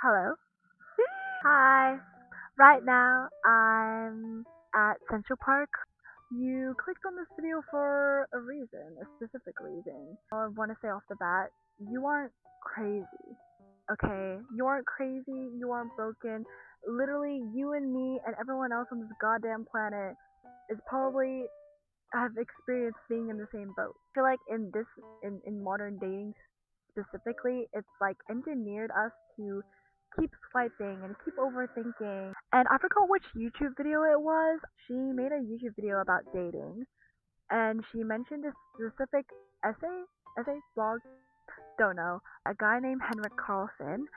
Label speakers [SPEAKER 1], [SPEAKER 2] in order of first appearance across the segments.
[SPEAKER 1] Hello. Hi. Right now, I'm at Central Park. You clicked on this video for a reason, a specific reason. I want to say off the bat, you aren't crazy, okay? You aren't crazy, you aren't broken. Literally, you and me and everyone else on this goddamn planet is probably have experienced being in the same boat. I feel like in modern dating specifically, it's like engineered us to keep swiping and keep overthinking. And I forgot which YouTube video it was. She made a YouTube video about dating, and she mentioned a specific essay blog, don't know, a guy named Henrik Carlson,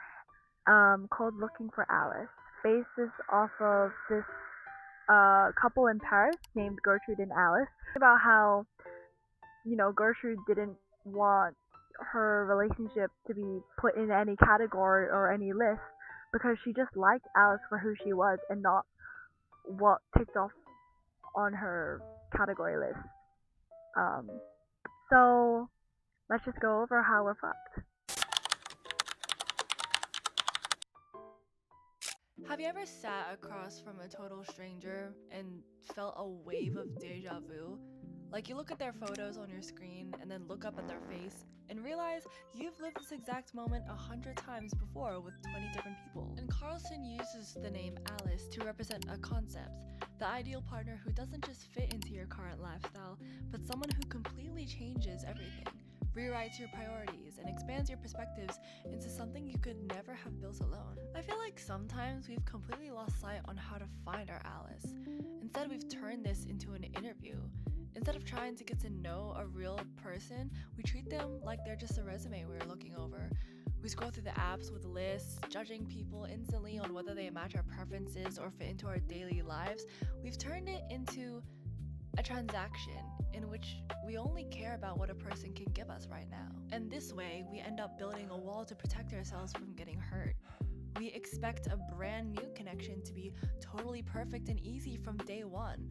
[SPEAKER 1] called Looking for Alice, based this off of this couple in Paris named Gertrude and Alice, about how, Gertrude didn't want her relationship to be put in any category or any list because she just liked Alice for who she was and not what ticked off on her category list. So let's just go over how we're fucked.
[SPEAKER 2] Have you ever sat across from a total stranger and felt a wave of deja vu? Like you look at their photos on your screen and then look up at their face and realize you've lived this exact moment 100 times before with 20 different people. And Carlson uses the name Alice to represent a concept, the ideal partner who doesn't just fit into your current lifestyle, but someone who completely changes everything, rewrites your priorities, and expands your perspectives into something you could never have built alone. I feel like sometimes we've completely lost sight on how to find our Alice. Instead, we've turned this into an interview. Instead of trying to get to know a real person, we treat them like they're just a resume we're looking over. We scroll through the apps with lists, judging people instantly on whether they match our preferences or fit into our daily lives. We've turned it into a transaction in which we only care about what a person can give us right now. And this way, we end up building a wall to protect ourselves from getting hurt. We expect a brand new connection to be totally perfect and easy from day one.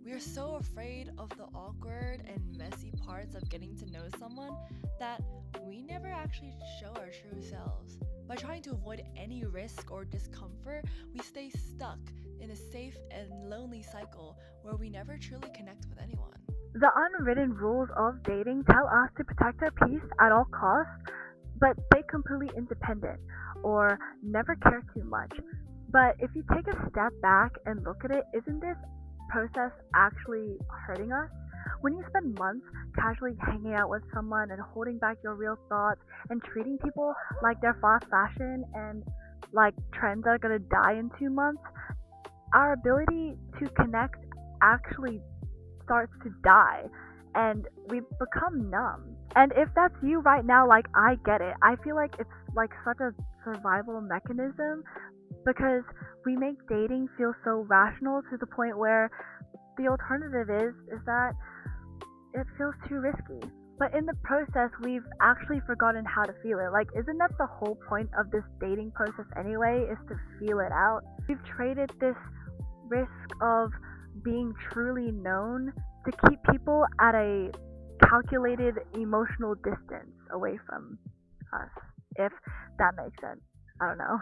[SPEAKER 2] We are so afraid of the awkward and messy parts of getting to know someone that we never actually show our true selves. By trying to avoid any risk or discomfort, we stay stuck in a safe and lonely cycle where we never truly connect with anyone.
[SPEAKER 1] The unwritten rules of dating tell us to protect our peace at all costs, but stay completely independent or never care too much. But if you take a step back and look at it, isn't this process actually hurting us? When you spend months casually hanging out with someone and holding back your real thoughts and treating people like they're fast fashion and like trends that are gonna die in 2 months, our ability to connect actually starts to die and we become numb. And if that's you right now, like, I get it. I feel like it's like such a survival mechanism because we make dating feel so rational to the point where the alternative is that it feels too risky. But in the process, we've actually forgotten how to feel it. Like, isn't that the whole point of this dating process anyway, is to feel it out? We've traded this risk of being truly known to keep people at a calculated emotional distance away from us, if that makes sense. I don't know.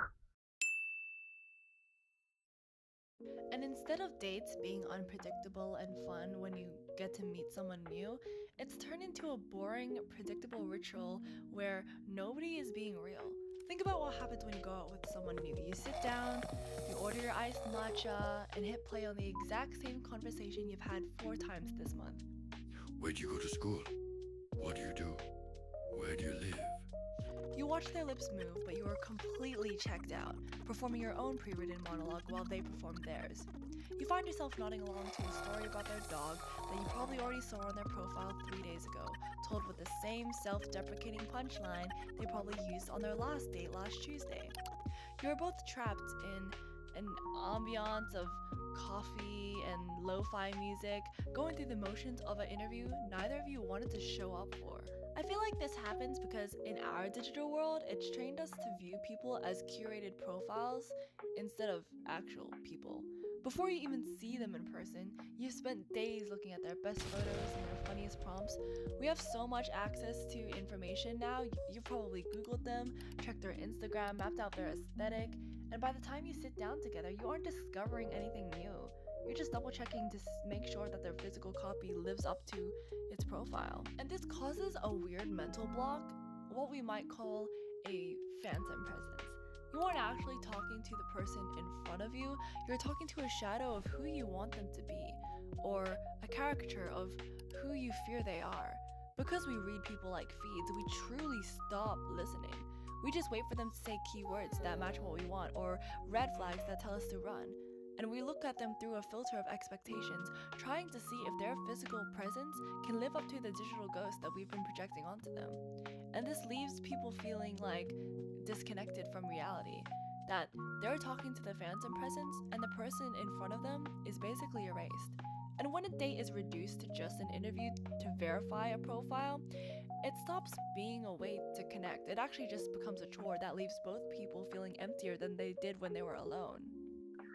[SPEAKER 2] And instead of dates being unpredictable and fun when you get to meet someone new, it's turned into a boring, predictable ritual where nobody is being real. Think about what happens when you go out with someone new. You sit down, you order your iced matcha, and hit play on the exact same conversation you've had 4 times this month.
[SPEAKER 3] Where do you go to school? What do you do? Where do you live?
[SPEAKER 2] You watch their lips move, but you are completely checked out, performing your own pre-written monologue while they perform theirs. You find yourself nodding along to a story about their dog that you probably already saw on their profile 3 days ago, told with the same self-deprecating punchline they probably used on their last date last Tuesday. You are both trapped in an ambiance of coffee and lo-fi music, going through the motions of an interview neither of you wanted to show up for. I feel like this happens because in our digital world, it's trained us to view people as curated profiles instead of actual people. Before you even see them in person, you've spent days looking at their best photos and their funniest prompts. We have so much access to information now, you've probably Googled them, checked their Instagram, mapped out their aesthetic, and by the time you sit down together, you aren't discovering anything new. You're just double checking to make sure that their physical copy lives up to its profile. And this causes a weird mental block, what we might call a phantom presence. You aren't actually talking to the person in front of you, you're talking to a shadow of who you want them to be, or a caricature of who you fear they are. Because we read people like feeds, we truly stop listening. We just wait for them to say keywords that match what we want, or red flags that tell us to run. And we look at them through a filter of expectations, trying to see if their physical presence can live up to the digital ghost that we've been projecting onto them. And this leaves people feeling like disconnected from reality, that they're talking to the phantom presence and the person in front of them is basically erased. And when a date is reduced to just an interview to verify a profile, it stops being a way to connect. It actually just becomes a chore that leaves both people feeling emptier than they did when they were alone.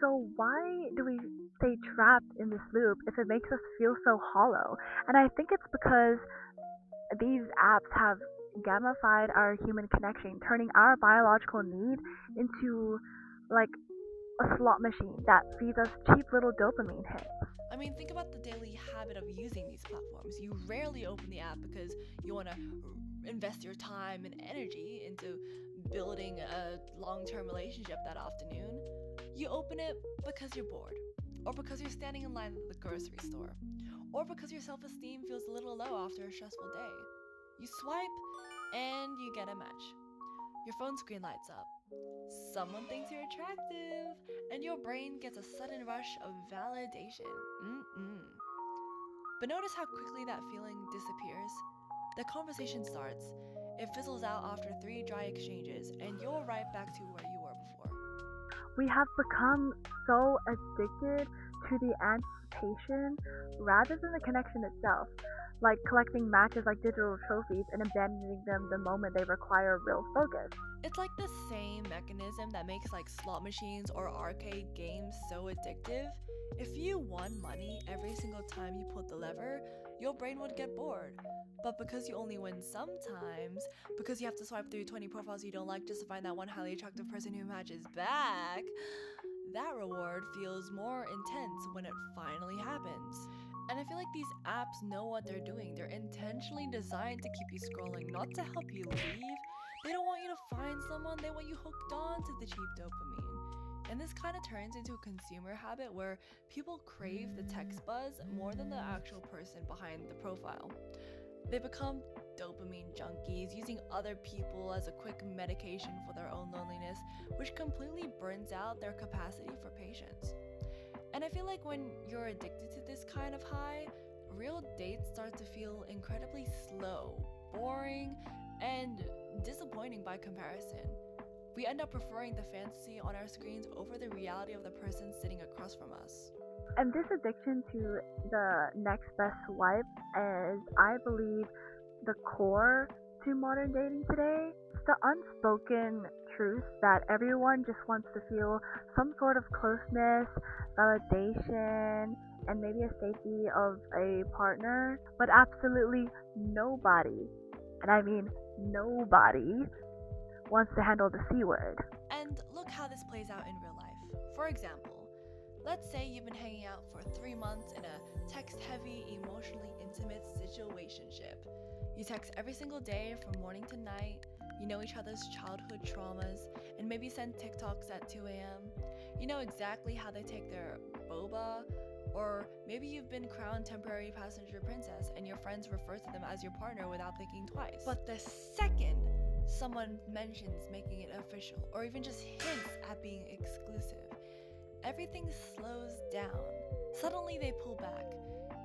[SPEAKER 1] So why do we stay trapped in this loop if it makes us feel so hollow? And I think it's because these apps have gamified our human connection, turning our biological need into like a slot machine that feeds us cheap little dopamine hits.
[SPEAKER 2] I mean, think about the daily habit of using these platforms. You rarely open the app because you want to invest your time and energy into building a long-term relationship that afternoon. You open it because you're bored, or because you're standing in line at the grocery store, or because your self-esteem feels a little low after a stressful day. You swipe, and you get a match. Your phone screen lights up. Someone thinks you're attractive, and your brain gets a sudden rush of validation. But notice how quickly that feeling disappears. The conversation starts, it fizzles out after 3 dry exchanges, and you're right back to where you were before.
[SPEAKER 1] We have become so addicted to the anticipation rather than the connection itself, like collecting matches like digital trophies and abandoning them the moment they require real focus.
[SPEAKER 2] It's like the same mechanism that makes like slot machines or arcade games so addictive. If you won money every single time you pulled the lever, your brain would get bored. But because you only win sometimes, because you have to swipe through 20 profiles you don't like just to find that one highly attractive person who matches back, that reward feels more intense when it finally happens. And I feel like these apps know what they're doing. They're intentionally designed to keep you scrolling, not to help you leave. They don't want you to find someone, they want you hooked on to the cheap dopamine. And this kind of turns into a consumer habit where people crave the text buzz more than the actual person behind the profile. They become dopamine junkies, using other people as a quick medication for their own loneliness, which completely burns out their capacity for patience. And I feel like when you're addicted to this kind of high, real dates start to feel incredibly slow, boring, and disappointing by comparison. We end up preferring the fantasy on our screens over the reality of the person sitting across from us.
[SPEAKER 1] And this addiction to the next best swipe is, I believe, the core to modern dating today. It's the unspoken truth that everyone just wants to feel some sort of closeness, validation, and maybe a safety of a partner, but absolutely nobody, and I mean nobody, wants to handle the C word.
[SPEAKER 2] And look how this plays out in real life. For example, let's say you've been hanging out for 3 months in a text-heavy, emotionally intimate situationship. You text every single day from morning to night, you know each other's childhood traumas, and maybe send TikToks at 2 a.m. You know exactly how they take their boba, or maybe you've been crowned temporary passenger princess and your friends refer to them as your partner without thinking twice. But the second someone mentions making it official, or even just hints at being exclusive, everything slows down. Suddenly they pull back,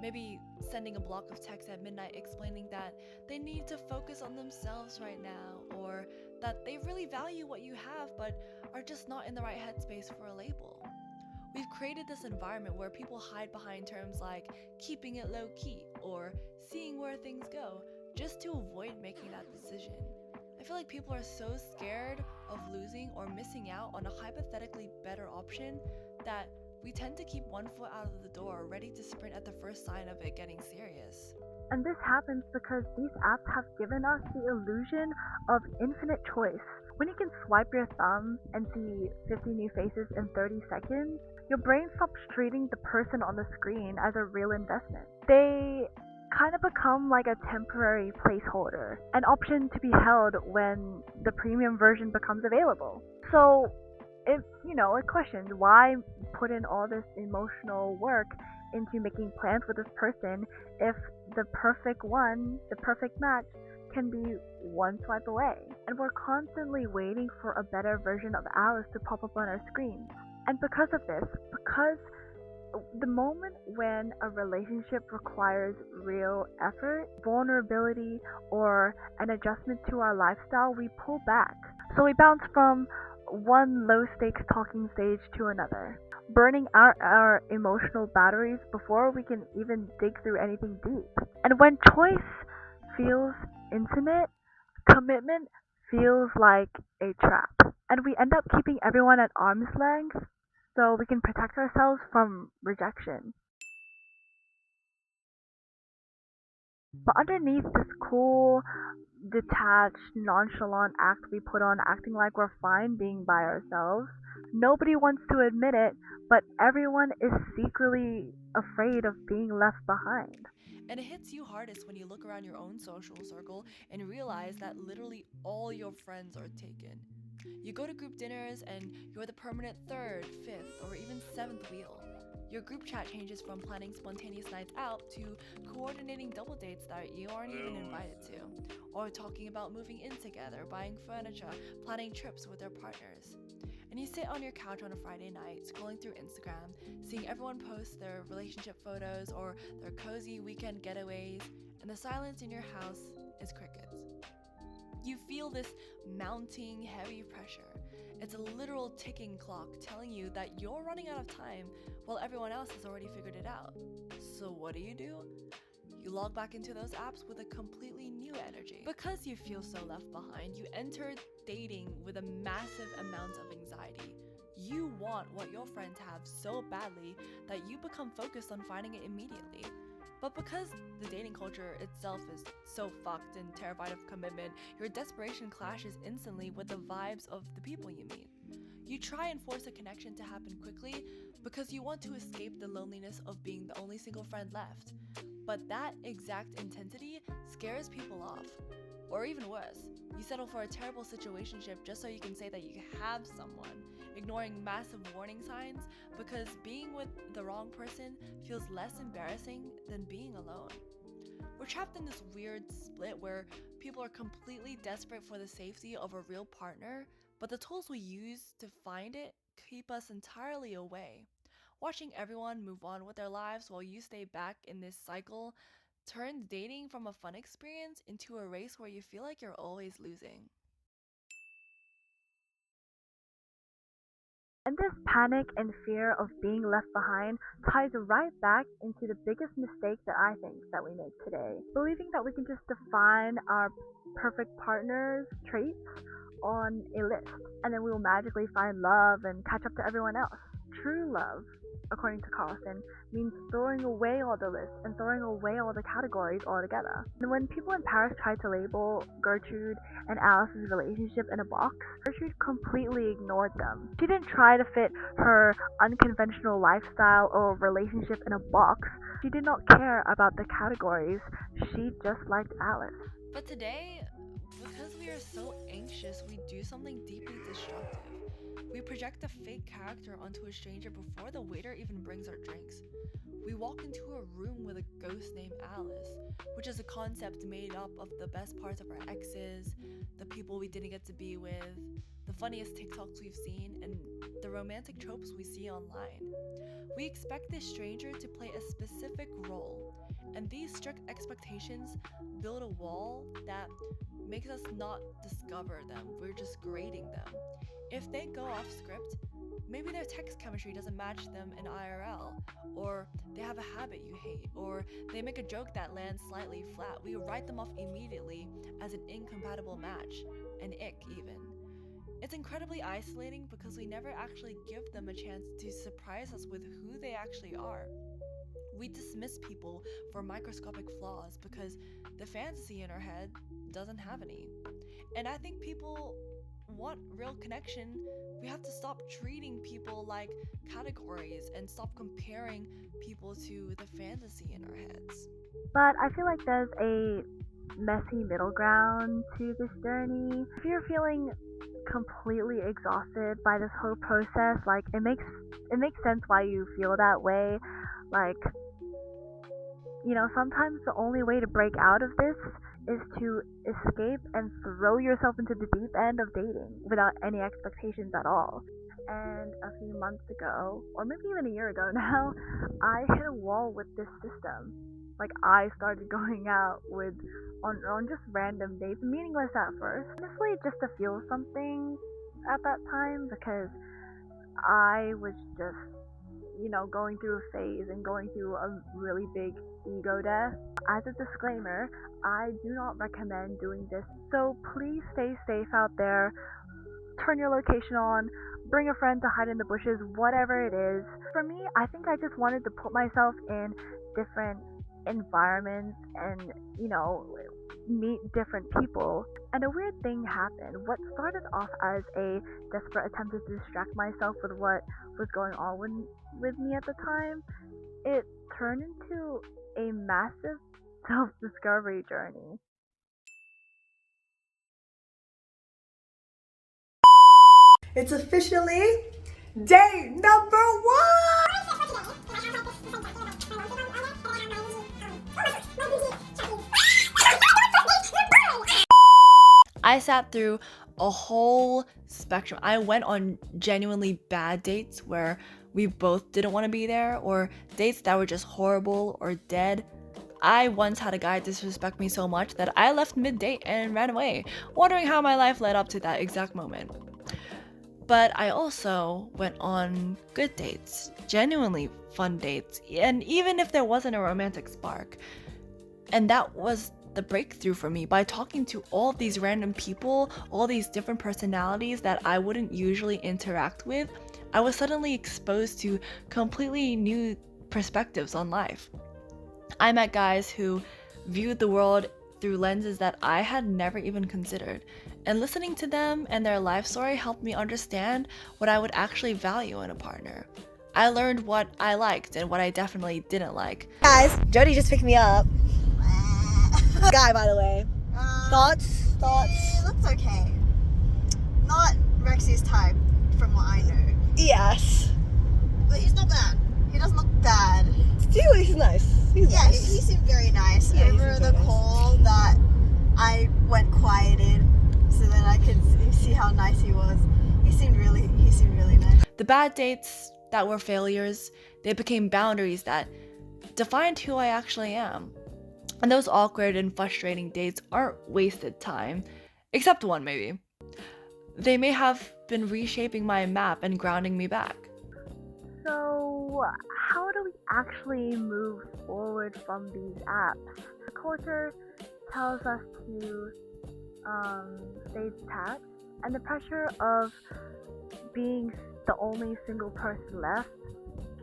[SPEAKER 2] maybe sending a block of text at midnight explaining that they need to focus on themselves right now, or that they really value what you have but are just not in the right headspace for a label. We've created this environment where people hide behind terms like keeping it low key or seeing where things go, just to avoid making that decision. I feel like people are so scared of losing or missing out on a hypothetically better option that we tend to keep one foot out of the door, ready to sprint at the first sign of it getting serious.
[SPEAKER 1] And this happens because these apps have given us the illusion of infinite choice. When you can swipe your thumb and see 50 new faces in 30 seconds, your brain stops treating the person on the screen as a real investment. They kind of become like a temporary placeholder, an option to be held when the premium version becomes available. So, it questions why put in all this emotional work into making plans with this person if the perfect one, the perfect match, can be one swipe away. And we're constantly waiting for a better version of Alice to pop up on our screens. And because of this, because the moment when a relationship requires real effort, vulnerability, or an adjustment to our lifestyle, we pull back. So we bounce from one low stakes talking stage to another, burning out our emotional batteries before we can even dig through anything deep. And when choice feels intimate, commitment feels like a trap. And we end up keeping everyone at arm's length so we can protect ourselves from rejection. But underneath this cool, detached, nonchalant act we put on acting like we're fine being by ourselves, nobody wants to admit it, but everyone is secretly afraid of being left behind.
[SPEAKER 2] And it hits you hardest when you look around your own social circle and realize that literally all your friends are taken. You go to group dinners and you're the permanent third, fifth, or even seventh wheel. Your group chat changes from planning spontaneous nights out to coordinating double dates that you aren't even invited to, or talking about moving in together, buying furniture, planning trips with their partners. And you sit on your couch on a Friday night, scrolling through Instagram, seeing everyone post their relationship photos or their cozy weekend getaways, and the silence in your house is crickets. You feel this mounting heavy pressure. It's a literal ticking clock telling you that you're running out of time while everyone else has already figured it out. So what do? You log back into those apps with a completely new energy. Because you feel so left behind, you enter dating with a massive amount of anxiety. You want what your friends have so badly that you become focused on finding it immediately. But because the dating culture itself is so fucked and terrified of commitment, your desperation clashes instantly with the vibes of the people you meet. You try and force a connection to happen quickly because you want to escape the loneliness of being the only single friend left. But that exact intensity scares people off. Or even worse, you settle for a terrible situationship just so you can say that you have someone, ignoring massive warning signs because being with the wrong person feels less embarrassing than being alone. We're trapped in this weird split where people are completely desperate for the safety of a real partner, but the tools we use to find it keep us entirely away. Watching everyone move on with their lives while you stay back in this cycle turns dating from a fun experience into a race where you feel like you're always losing.
[SPEAKER 1] And this panic and fear of being left behind ties right back into the biggest mistake that I think that we make today. Believing that we can just define our perfect partner's traits on a list, and then we will magically find love and catch up to everyone else. True love, according to Carlson, means throwing away all the lists and throwing away all the categories altogether. And when people in Paris tried to label Gertrude and Alice's relationship in a box, Gertrude completely ignored them. She didn't try to fit her unconventional lifestyle or relationship in a box. She did not care about the categories. She just liked Alice.
[SPEAKER 2] But today, because we are so anxious, we do something deeply destructive. We project a fake character onto a stranger before the waiter even brings our drinks. We walk into a room with a ghost named Alice, which is a concept made up of the best parts of our exes, the people we didn't get to be with, the funniest TikToks we've seen, and the romantic tropes we see online. We expect this stranger to play a specific role, And these strict expectations build a wall that makes us not discover them. We're just grading them. If they go off script, maybe their text chemistry doesn't match them in IRL, or they have a habit you hate, or they make a joke that lands slightly flat. We write them off immediately as an incompatible match, an ick even. It's incredibly isolating because we never actually give them a chance to surprise us with who they actually are. We dismiss people for microscopic flaws because the fantasy in our head doesn't have any. And I think people want real connection. We have to stop treating people like categories and stop comparing people to the fantasy in our heads.
[SPEAKER 1] But I feel like there's a messy middle ground to this journey. If you're feeling completely exhausted by this whole process, like it makes sense why you feel that way. Like, you know, sometimes the only way to break out of this is to escape and throw yourself into the deep end of dating without any expectations at all. And a few months ago, or maybe even a year ago now, I hit a wall with this system. Like, I started going out with on just random dates, meaningless at first. Honestly, just to feel something at that time, because I was just, you know, going through a phase and going through a really big ego death. As a disclaimer, I do not recommend doing this, so please stay safe out there. Turn your location on, bring a friend to hide in the bushes, whatever it is. For me, I think I just wanted to put myself in different environments and, you know, meet different people. And a weird thing happened. What started off as a desperate attempt to distract myself with what was going on with me at the time, it turned into a massive self-discovery journey.
[SPEAKER 4] It's officially day number 1!
[SPEAKER 2] I sat through a whole spectrum. I went on genuinely bad dates where we both didn't want to be there, or dates that were just horrible or dead. I once had a guy disrespect me so much that I left mid-date and ran away, wondering how my life led up to that exact moment. But I also went on good dates, genuinely fun dates, and even if there wasn't a romantic spark. And that was the breakthrough for me. By talking to all these random people, all these different personalities that I wouldn't usually interact with, I was suddenly exposed to completely new perspectives on life. I met guys who viewed the world through lenses that I had never even considered, and listening to them and their life story helped me understand what I would actually value in a partner. I learned what I liked and what I definitely didn't like.
[SPEAKER 4] Guys, Jody just picked me up. Guy, by the way. Thoughts?
[SPEAKER 5] Looks okay. Not Rexy's type, from what I know.
[SPEAKER 4] Yes.
[SPEAKER 5] But he's not bad. He doesn't look bad.
[SPEAKER 4] Still, he's nice. He's
[SPEAKER 5] Yeah,
[SPEAKER 4] nice.
[SPEAKER 5] he seemed very nice.
[SPEAKER 4] Yeah, he
[SPEAKER 5] Over
[SPEAKER 4] seemed
[SPEAKER 5] the
[SPEAKER 4] very nice.
[SPEAKER 5] call that I went quieted so that I could see how nice he was. He seemed really nice.
[SPEAKER 2] The bad dates that were failures, they became boundaries that defined who I actually am. And those awkward and frustrating dates aren't wasted time, except one maybe. They may have been reshaping my map and grounding me back.
[SPEAKER 1] So, how do we actually move forward from these apps? The culture tells us to stay detached, and the pressure of being the only single person left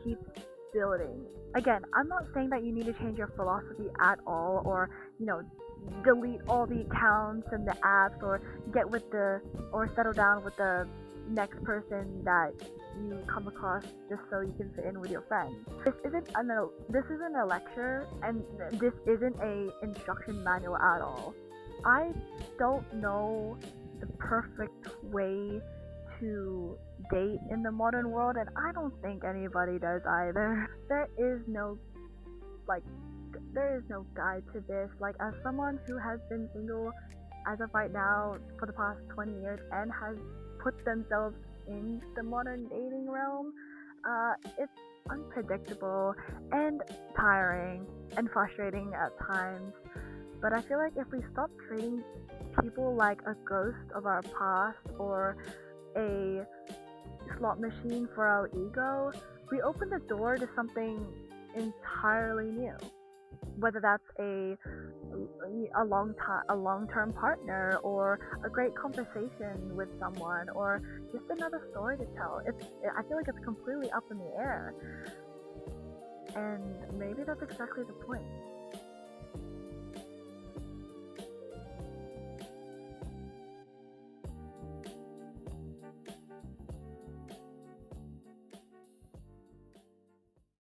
[SPEAKER 1] keeps building. Again, I'm not saying that you need to change your philosophy at all, or, you know, delete all the accounts and the apps, or settle down with the next person that you come across just so you can fit in with your friends. This isn't a lecture, and this isn't a instruction manual at all. I don't know the perfect way to date in the modern world, and I don't think anybody does either. There is no guide to this. Like, as someone who has been single as of right now for the past 20 years and has put themselves in the modern dating realm, unpredictable and tiring and frustrating at times. But I feel like if we stop treating people like a ghost of our past or a slot machine for our ego, we open the door to something entirely new. Whether that's a long-term partner, or a great conversation with someone, or just another story to tell. I feel like it's completely up in the air, and maybe that's exactly the point.